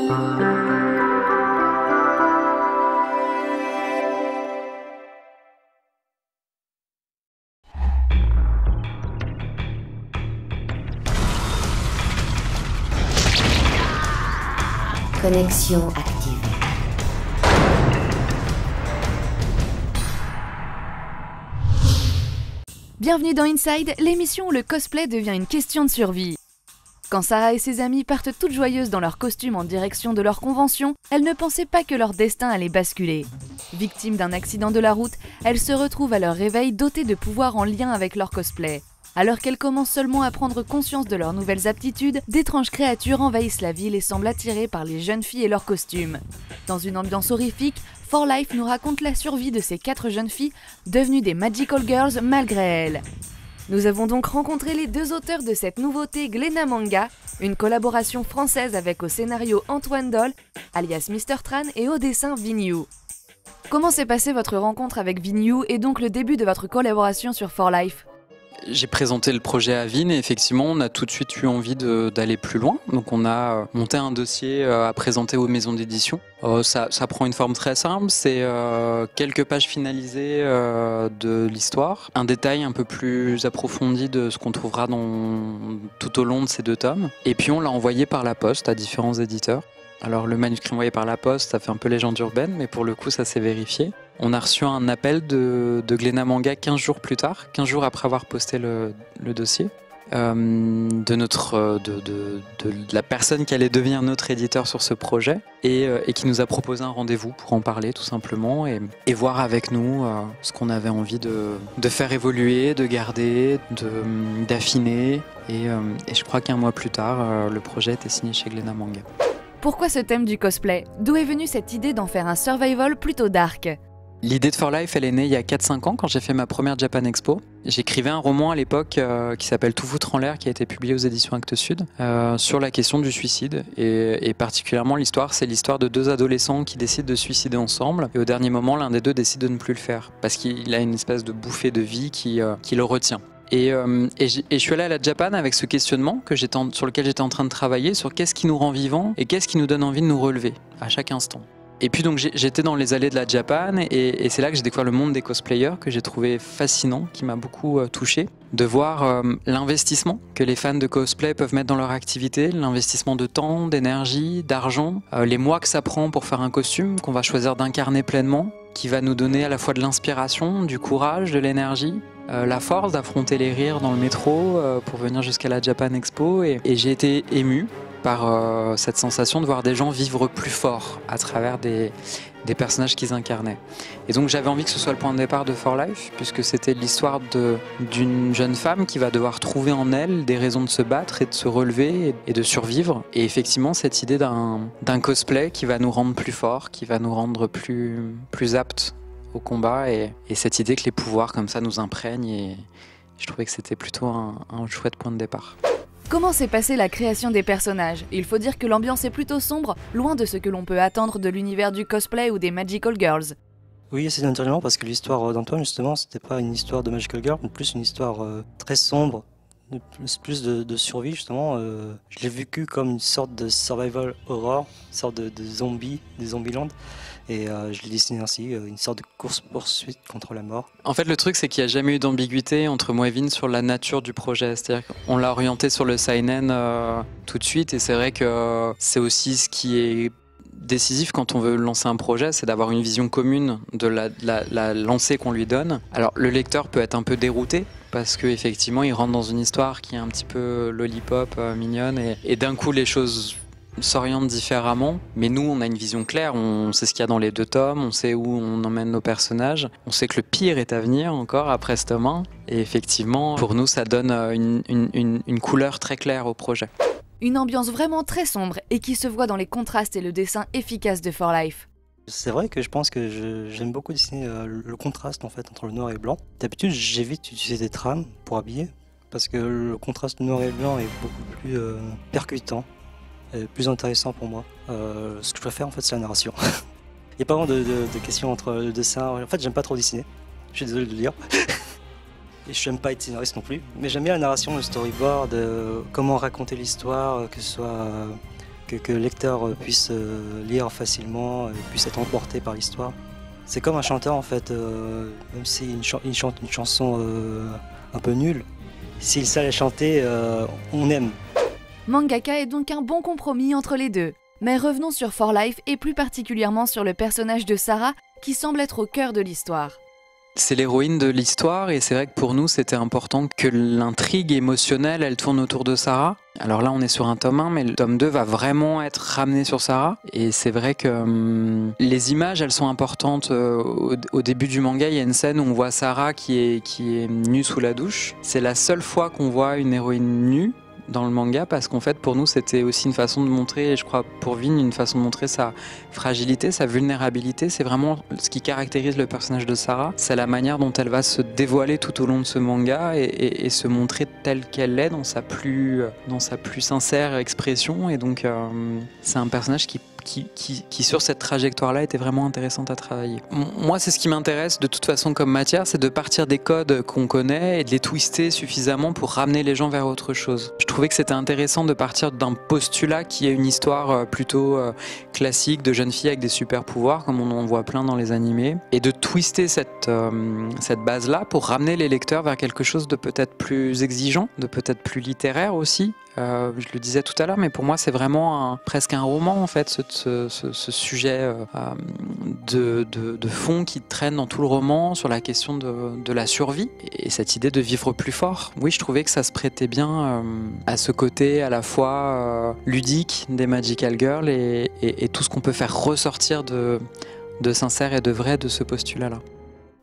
Connexion activée. Bienvenue dans Inside, l'émission où le cosplay devient une question de survie. Quand Sarah et ses amies partent toutes joyeuses dans leurs costumes en direction de leur convention, elles ne pensaient pas que leur destin allait basculer. Victimes d'un accident de la route, elles se retrouvent à leur réveil dotées de pouvoirs en lien avec leur cosplay. Alors qu'elles commencent seulement à prendre conscience de leurs nouvelles aptitudes, d'étranges créatures envahissent la ville et semblent attirées par les jeunes filles et leurs costumes. Dans une ambiance horrifique, 4Life nous raconte la survie de ces 4 jeunes filles devenues des Magical Girls malgré elles. Nous avons donc rencontré les 2 auteurs de cette nouveauté Glénat Manga, une collaboration française avec au scénario Antoine Doll, alias Mr. Tran, et au dessin Vignew. Comment s'est passée votre rencontre avec Vignew et donc le début de votre collaboration sur 4Life ? J'ai présenté le projet à Vin et effectivement on a tout de suite eu envie d'aller plus loin. Donc on a monté un dossier à présenter aux maisons d'édition. Ça prend une forme très simple, c'est quelques pages finalisées de l'histoire, un détail un peu plus approfondi de ce qu'on trouvera tout au long de ces 2 tomes. Et puis on l'a envoyé par la poste à différents éditeurs. Alors le manuscrit envoyé par la poste, ça fait un peu légende urbaine, mais pour le coup ça s'est vérifié. On a reçu un appel de Glénat Manga 15 jours plus tard, 15 jours après avoir posté le dossier, de la personne qui allait devenir notre éditeur sur ce projet et qui nous a proposé un rendez-vous pour en parler tout simplement et voir avec nous ce qu'on avait envie de faire évoluer, de garder, d'affiner et je crois qu'un mois plus tard, le projet était signé chez Glénat Manga. Pourquoi ce thème du cosplay ? D'où est venue cette idée d'en faire un survival plutôt dark ? L'idée de 4Life, elle est née il y a 4-5 ans quand j'ai fait ma première Japan Expo. J'écrivais un roman à l'époque qui s'appelle Tout foutre en l'air, qui a été publié aux éditions Actes Sud, sur la question du suicide. Et particulièrement l'histoire, c'est l'histoire de 2 adolescents qui décident de se suicider ensemble. Et au dernier moment, l'un des 2 décide de ne plus le faire, parce qu'il a une espèce de bouffée de vie qui le retient. Et je suis allé à la Japan avec ce questionnement sur lequel j'étais en train de travailler, sur qu'est-ce qui nous rend vivants et qu'est-ce qui nous donne envie de nous relever à chaque instant. Et puis donc j'étais dans les allées de la Japan et c'est là que j'ai découvert le monde des cosplayers que j'ai trouvé fascinant, qui m'a beaucoup touché. De voir l'investissement que les fans de cosplay peuvent mettre dans leur activité, l'investissement de temps, d'énergie, d'argent, les mois que ça prend pour faire un costume qu'on va choisir d'incarner pleinement, qui va nous donner à la fois de l'inspiration, du courage, de l'énergie, la force d'affronter les rires dans le métro pour venir jusqu'à la Japan Expo et j'ai été ému par cette sensation de voir des gens vivre plus fort à travers des personnages qu'ils incarnaient. Et donc j'avais envie que ce soit le point de départ de 4Life, puisque c'était l'histoire d'une jeune femme qui va devoir trouver en elle des raisons de se battre et de se relever et de survivre. Et effectivement cette idée d'un cosplay qui va nous rendre plus forts, qui va nous rendre plus aptes au combat et cette idée que les pouvoirs comme ça nous imprègnent et je trouvais que c'était plutôt un chouette point de départ. Comment s'est passée la création des personnages ? Il faut dire que l'ambiance est plutôt sombre, loin de ce que l'on peut attendre de l'univers du cosplay ou des Magical Girls. Oui, c'est naturellement parce que l'histoire d'Antoine, justement, c'était pas une histoire de Magical Girl, mais plus une histoire très sombre, plus de survie, justement. Je l'ai vécu comme une sorte de survival horror, une sorte de zombie, des Zombieland. Et je l'ai dessiné ainsi, une sorte de course-poursuite contre la mort. En fait, le truc, c'est qu'il n'y a jamais eu d'ambiguïté entre moi et Vin sur la nature du projet. C'est-à-dire qu'on l'a orienté sur le seinen tout de suite. Et c'est vrai que c'est aussi ce qui est décisif quand on veut lancer un projet, c'est d'avoir une vision commune de la lancée qu'on lui donne. Alors, le lecteur peut être un peu dérouté parce qu'effectivement, il rentre dans une histoire qui est un petit peu lollipop, mignonne. Et d'un coup, les choses s'orientent différemment, mais nous on a une vision claire, on sait ce qu'il y a dans les 2 tomes, on sait où on emmène nos personnages, on sait que le pire est à venir encore après ce tome 1 et effectivement pour nous ça donne une couleur très claire au projet. Une ambiance vraiment très sombre et qui se voit dans les contrastes et le dessin efficace de 4Life. C'est vrai que je pense que j'aime beaucoup dessiner le contraste en fait entre le noir et le blanc. D'habitude j'évite d'utiliser des trames pour habiller parce que le contraste noir et blanc est beaucoup plus percutant. Plus intéressant pour moi. Ce que je préfère en fait c'est la narration. Il n'y a pas vraiment de questions entre le dessin. En fait j'aime pas trop dessiner. Je suis désolé de le dire. Et je n'aime pas être scénariste non plus. Mais j'aime bien la narration, le storyboard, comment raconter l'histoire, que ce soit que le lecteur puisse lire facilement, puisse être emporté par l'histoire. C'est comme un chanteur en fait, même s'il chante une chanson un peu nulle, s'il sait la chanter, on aime. Mangaka est donc un bon compromis entre les deux. Mais revenons sur 4Life et plus particulièrement sur le personnage de Sarah qui semble être au cœur de l'histoire. C'est l'héroïne de l'histoire et c'est vrai que pour nous c'était important que l'intrigue émotionnelle elle tourne autour de Sarah. Alors là on est sur un tome 1 mais le tome 2 va vraiment être ramené sur Sarah et c'est vrai que les images elles sont importantes. Au début du manga il y a une scène où on voit Sarah qui est nue sous la douche. C'est la seule fois qu'on voit une héroïne nue dans le manga parce qu'en fait pour nous c'était aussi une façon de montrer, et je crois pour Vin une façon de montrer sa fragilité, sa vulnérabilité. C'est vraiment ce qui caractérise le personnage de Sarah, c'est la manière dont elle va se dévoiler tout au long de ce manga et se montrer telle qu'elle est dans sa plus sincère expression et donc c'est un personnage qui sur cette trajectoire-là était vraiment intéressante à travailler. Moi, c'est ce qui m'intéresse de toute façon comme matière, c'est de partir des codes qu'on connaît et de les twister suffisamment pour ramener les gens vers autre chose. Je trouvais que c'était intéressant de partir d'un postulat qui est une histoire plutôt classique de jeune fille avec des super pouvoirs, comme on en voit plein dans les animés, et de twister cette base-là pour ramener les lecteurs vers quelque chose de peut-être plus exigeant, de peut-être plus littéraire aussi. Je le disais tout à l'heure, mais pour moi c'est vraiment presque un roman en fait, ce sujet de fond qui traîne dans tout le roman sur la question de la survie et cette idée de vivre plus fort. Oui, je trouvais que ça se prêtait bien à ce côté à la fois ludique des Magical Girls et tout ce qu'on peut faire ressortir de sincère et de vrai de ce postulat-là.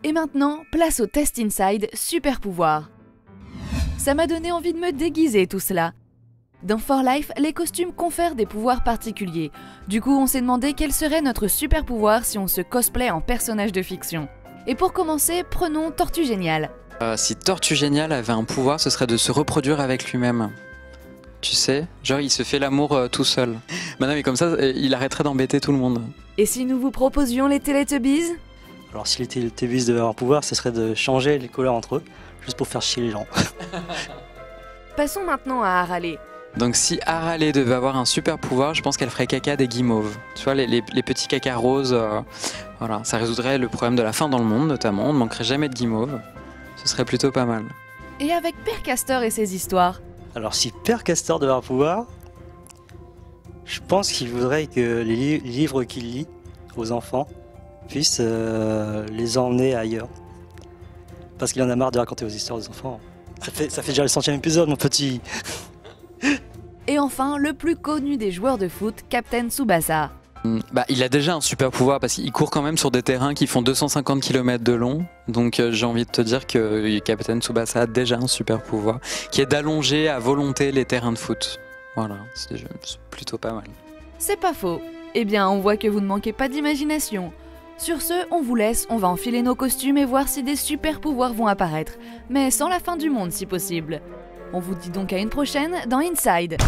Et maintenant, place au test inside super pouvoir. Ça m'a donné envie de me déguiser tout cela. Dans 4Life, les costumes confèrent des pouvoirs particuliers. Du coup, on s'est demandé quel serait notre super pouvoir si on se cosplay en personnage de fiction. Et pour commencer, prenons Tortue Géniale. Si Tortue Géniale avait un pouvoir, ce serait de se reproduire avec lui-même. Tu sais, genre il se fait l'amour tout seul. Maintenant, mais comme ça, il arrêterait d'embêter tout le monde. Et si nous vous proposions les Teletubbies ? Alors si les Teletubbies devaient avoir un pouvoir, ce serait de changer les couleurs entre eux, juste pour faire chier les gens. Passons maintenant à Harale. Donc si Harale devait avoir un super pouvoir, je pense qu'elle ferait caca des guimauves. Tu vois, les petits cacas roses, voilà, ça résoudrait le problème de la faim dans le monde notamment, on ne manquerait jamais de guimauves. Ce serait plutôt pas mal. Et avec Père Castor et ses histoires ? Alors si Père Castor devait avoir un pouvoir, je pense qu'il voudrait que les livres qu'il lit aux enfants puissent les emmener ailleurs. Parce qu'il en a marre de raconter aux histoires des enfants. Ça fait déjà le 100e épisode, mon petit. Et enfin, le plus connu des joueurs de foot, Captain Tsubasa. Il a déjà un super pouvoir parce qu'il court quand même sur des terrains qui font 250 km de long. Donc j'ai envie de te dire que Captain Tsubasa a déjà un super pouvoir qui est d'allonger à volonté les terrains de foot. Voilà, c'est plutôt pas mal. C'est pas faux. Eh bien, on voit que vous ne manquez pas d'imagination. Sur ce, on vous laisse, on va enfiler nos costumes et voir si des super pouvoirs vont apparaître. Mais sans la fin du monde si possible. On vous dit donc à une prochaine dans Inside.